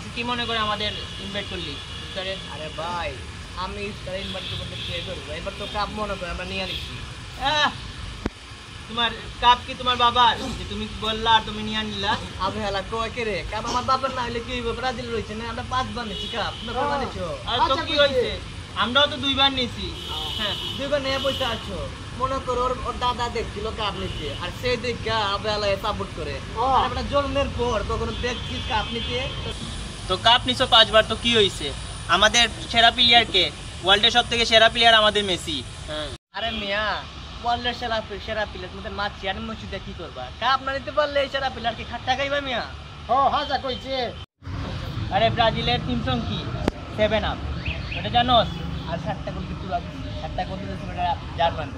আচ্ছা কি মনে করে আমাদের ইনভাইট করলি ইফতারে? আরে ভাই আমি ইফতারে ইনভাইট করতে কে করবো, এবার তো কাপ মনে করে আমরা নিয়ে নিচ্ছি। তোমার কাপ কি তোমার বাবার, যে তুমি বললা আর তুমি নিয়ে আনলা? আমি হেলা কয় কে রে, কাপ আমার বাবার না হইলে কি হইব, ব্রাজিল রয়েছে না, আমরা 5 বার নিচ্ছি কাপ, তোমরা কয় বার নিছো? আর তো কি হইছে, আমরাও তো 2 বার নিছি। হ্যাঁ 2 বার নিয়ে বসে আছো, মনে করো ওর দাদা দেখছিল কাপ নিতে, আর সেই দেখা আবেলা সাপোর্ট করে, আর আমরা জন্মের পর কখনো দেখছি কাপ নিতে? তো কাপ নিছো 5 বার, তো কি হইছে? আমাদের সেরা প্লেয়ার কে? ওয়ার্ল্ডের সবথেকে সেরা প্লেয়ার আমাদের মেসি। আরে মিয়া ওয়ার্ল্ডের সেরা প্লেয়ার তোমাদের মাছি আর মসজিদে কি করবা? কাপ না নিতে পারলে এই সেরা প্লেয়ার কি খাট্টা খাইবা মিয়া? ও হাজা কইছে। আরে ব্রাজিলের টিম সং কি 7 আপ, এটা জানোস? আর 7টা গোল কিন্তু লাগছে, 7টা গোল দিয়েছে এটা জার্মান।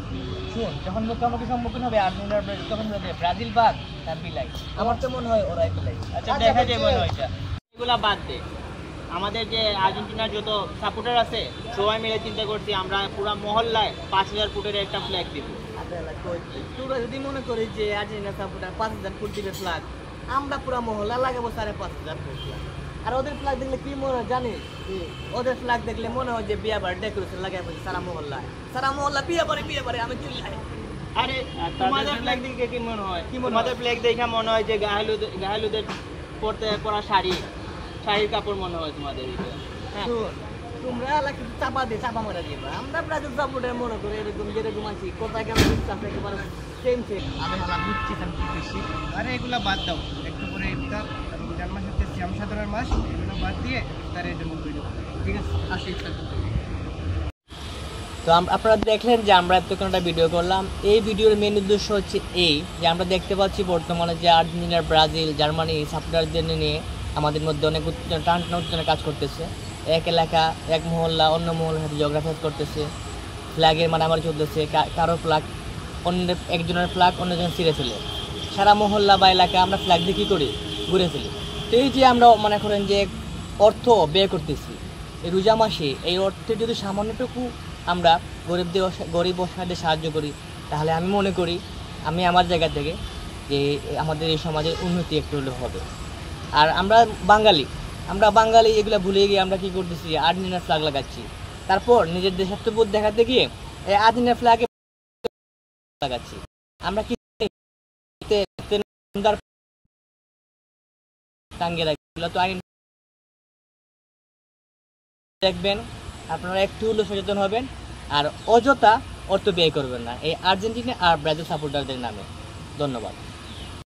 শুন, যখন মুখোমুখি সম্মুখীন হবে আর্জেন্টিনা তখন বলবে ব্রাজিল বাদ তার বিলাই, আমার তো মনে হয় ওরাই বিলাই। আচ্ছা দেখা যাবে ওইটা, এগুলা বাদ দে। আমাদের যে আর্জেন্টিনার যত সাপোর্টার আছে সবাই মিলে চিন্তা করছি আমরা পুরো মহল্লায় 5000 ফুটের একটা ফ্ল্যাগ দিব। তোরা যদি মনে করিস যে আর্জেন্টিনা সাপোর্টার 5000 ফুট দিবে ফ্ল্যাগ, আমরা পুরো মহল্লা লাগাবো 5,500 ফুট ফ্ল্যাগ। আর ওদের ফ্ল্যাগ দেখলে কি মনে হয় জানিস? ওদের ফ্ল্যাগ দেখলে মনে হয় যে বিয়ে বাড়ি ডেকোরেশন লাগাই বলছে সারা মহল্লা বিয়ে বাড়ি আমি চিল্লাই। আরে তোমাদের ফ্ল্যাগ দেখে কি মনে হয়? তোমাদের ফ্ল্যাগ দেখে মনে হয় যে গাহালুদের পরা শাড়ির কাপড় মনে হয় তোমাদের এটা। শুন, তোমরা কিছু চাপা মারা দিবা, আমরা ব্রাজিল সাপোর্টার মনে করে এরকম যেরকম আছি কোথায় কেন একেবারে সেম আমি হালা বুঝছি কি বেশি। আরে এগুলা বাদ দাও, একটু পরে ইফতার এবং জার্মান হচ্ছে সিয়াম সাধারণ মাস, এগুলো বাদ দিয়ে ইফতারের জন্য তৈরি করো। ঠিক আছে, আসি ইফতার করতে। তো আপনারা দেখলেন যে আমরা এতক্ষণ একটা ভিডিও করলাম। এই ভিডিওর মেন উদ্দেশ্য হচ্ছে এই যে আমরা দেখতে পাচ্ছি বর্তমানে যে আর্জেন্টিনা, ব্রাজিল, জার্মানি সাপোর্টারদের নিয়ে আমাদের মধ্যে অনেক উত্তেজনা কাজ করতেছে। এক এলাকা এক মহল্লা অন্য মহল্লার সাথে ঝগড়া করতেছে, ফ্ল্যাগের মারামারি চলতেছে, কারো ফ্ল্যাগ অন্য একজনের ফ্ল্যাগ অন্যজন ছিঁড়ে ফেলে, সারা মহল্লা বা এলাকা আমরা ফ্ল্যাগ দিয়ে কী করি ঘুরে ফেলি। তো এই যে আমরা মনে করেন যে অর্থ ব্যয় করতেছি এই রোজা মাসে, এই অর্থের যদি সামান্যটুকু আমরা গরিব অসহায়দের সাহায্য করি, তাহলে আমি মনে করি আমি আমার জায়গা থেকে যে আমাদের এই সমাজের উন্নতি একটু হলেও হবে। আর আমরা বাঙালি এগুলো ভুলে গিয়ে আমরা কী করতেছি, আর্জেন্টিনার ফ্ল্যাগ লাগাচ্ছি, তারপর নিজের দেশাত্মবোধ দেখাতে গিয়ে এই আর্জেন্টিনার ফ্ল্যাগে লাগাচ্ছি। আমরা কি টাঙ্গিয়ে রাখি তো আইন দেখবেন, আপনারা একটু হলেও সচেতন হবেন আর অযথা অর্থ ব্যয় করবেন না এই আর্জেন্টিনা আর ব্রাজিল সাপোর্টারদের নামে। ধন্যবাদ।